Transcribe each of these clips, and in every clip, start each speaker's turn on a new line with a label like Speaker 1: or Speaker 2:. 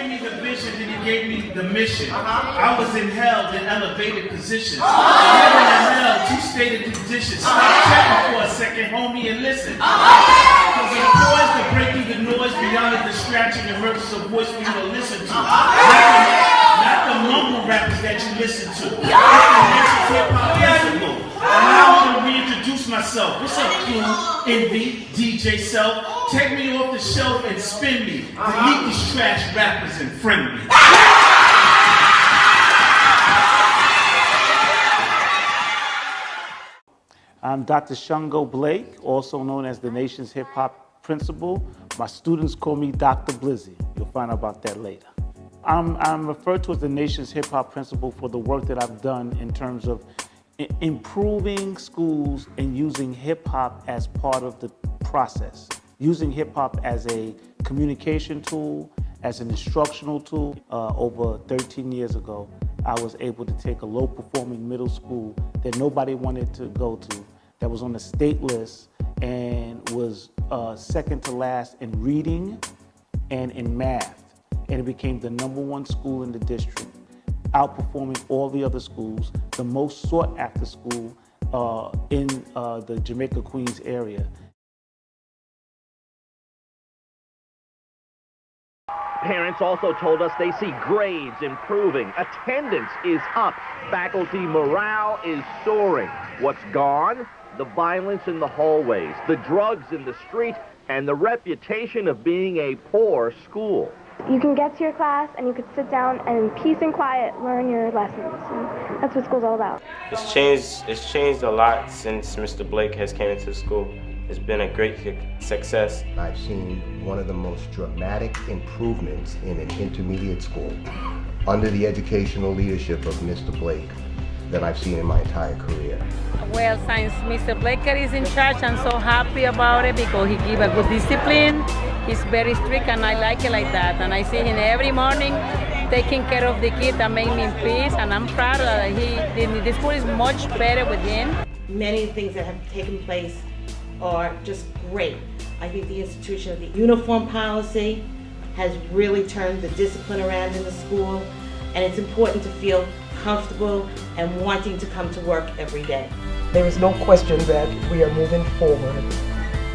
Speaker 1: me the vision, then you gave me the mission. I was in hell, then elevated positions. Living in hell, two stated conditions. Stop checking for a second, homie, and listen. Because I'm poised to break through the noise beyond the distraction and emergence of voice for you to listen to. Not the mumble rappers that you listen to. It's the nation's hip-hop principle. Allow me to reintroduce myself. What's up, Q, Envy, DJ Self? Take me off the shelf and spin me. Delete these trash rappers and friend me.
Speaker 2: I'm Dr. Shango Blake, also known as the nation's hip-hop principal. My students call me Dr. Blizzy. You'll find out about that later. I'm referred to as the nation's hip-hop principal for the work that I've done in terms of improving schools and using hip-hop as part of the process. Using hip-hop as a communication tool, as an instructional tool. Over 13 years ago, I was able to take a low-performing middle school that nobody wanted to go to, that was on the state list and was second to last in reading and in math. And it became the #1 school in the district, outperforming all the other schools, the most sought after school in the Jamaica Queens area.
Speaker 3: Parents also told us they see grades improving, attendance is up, faculty morale is soaring. What's gone? The violence in the hallways, the drugs in the street, and the reputation of being a poor school.
Speaker 4: You can get to your class and you can sit down and in peace and quiet learn your lessons. And that's what school's all about.
Speaker 5: It's changed a lot since Mr. Blake has came into the school. It's been a great success.
Speaker 6: I've seen one of the most dramatic improvements in an intermediate school under the educational leadership of Mr. Blake that I've seen in my entire career.
Speaker 7: Well, since Mr. Blake is in charge, I'm so happy about it because he gives a good discipline. He's very strict and I like it like that. And I see him every morning taking care of the kids that make me in peace, and I'm proud that the school is much better with him.
Speaker 8: Many things that have taken place are just great. I think the institution of the uniform policy has really turned the discipline around in the school, and it's important to feel comfortable and wanting to come to work every day.
Speaker 9: There is no question that we are moving forward.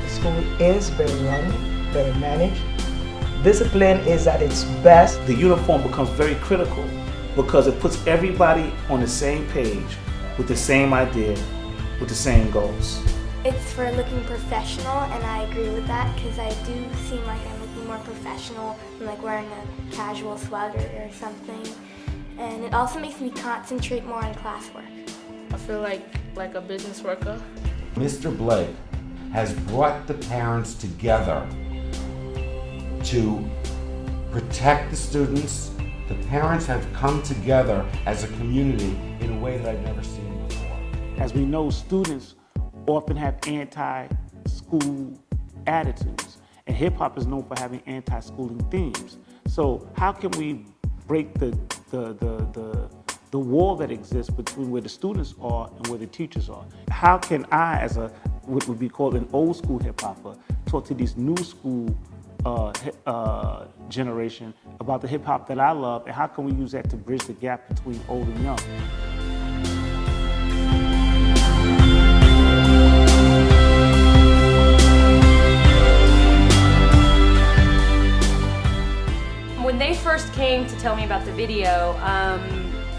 Speaker 9: The school is better run, better managed. Discipline is at its best.
Speaker 2: The uniform becomes very critical because it puts everybody on the same page with the same idea, with the same goals.
Speaker 4: It's for looking professional, and I agree with that because I do seem like I'm looking more professional than like wearing a casual sweater or something. And it also makes me concentrate more on classwork.
Speaker 10: I feel like a business worker.
Speaker 11: Mr. Blake has brought the parents together to protect the students. The parents have come together as a community in a way that I've never seen before.
Speaker 2: As we know, students often have anti-school attitudes, and hip-hop is known for having anti-schooling themes. So how can we break the wall that exists between where the students are and where the teachers are? How can I, as what would be called an old school hip-hopper, talk to these new school generation about the hip-hop that I love, and how can we use that to bridge the gap between old and young?
Speaker 10: When they first came to tell me about the video,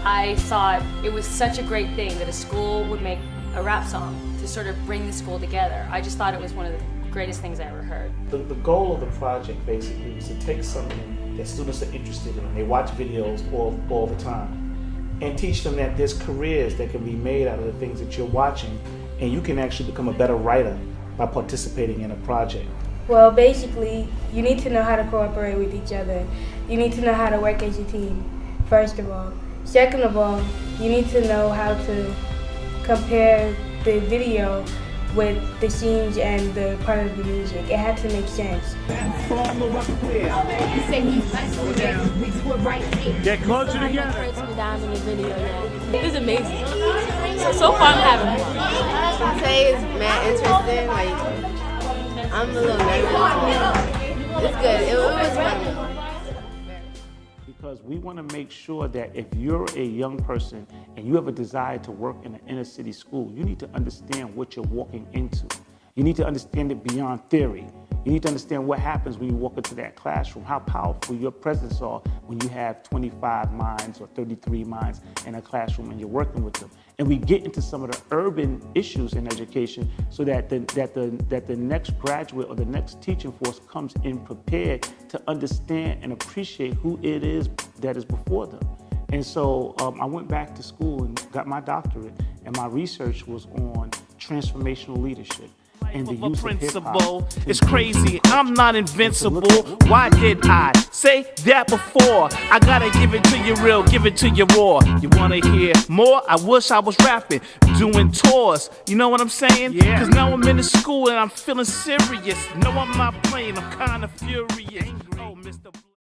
Speaker 10: I thought it was such a great thing that a school would make a rap song to sort of bring the school together. I just thought it was one of the greatest things I ever heard.
Speaker 2: The goal of the project basically is to take something that students are interested in, they watch videos all the time, and teach them that there's careers that can be made out of the things that you're watching, and you can actually become a better writer by participating in a project.
Speaker 12: Well, basically, you need to know how to cooperate with each other. You need to know how to work as a team, first of all. Second of all, you need to know how to compare the video with the scenes and the part of the music. It had to make sense.
Speaker 2: Get closer together.
Speaker 10: Breaks me down in the video, yeah. It's amazing. So far I'm having fun.
Speaker 13: I'd say it's mad interesting. Like, I'm a little nervous. It's good. It was fun.
Speaker 2: because we want to make sure that if you're a young person and you have a desire to work in an inner city school, you need to understand what you're walking into. You need to understand it beyond theory. You need to understand what happens when you walk into that classroom, how powerful your presence are when you have 25 minds or 33 minds in a classroom and you're working with them. And we get into some of the urban issues in education so that the next graduate or the next teaching force comes in prepared to understand and appreciate who it is that is before them. And so I went back to school and got my doctorate, and my research was on transformational leadership. And the use
Speaker 1: principle. It's crazy, I'm not invincible. Why did I say that before? I gotta give it to you real, give it to you raw. You wanna hear more? I wish I was rapping, doing tours. You know what I'm saying? Yeah. Cause now I'm in the school and I'm feeling serious. No, I'm not playing, I'm kinda furious. Oh, Mr.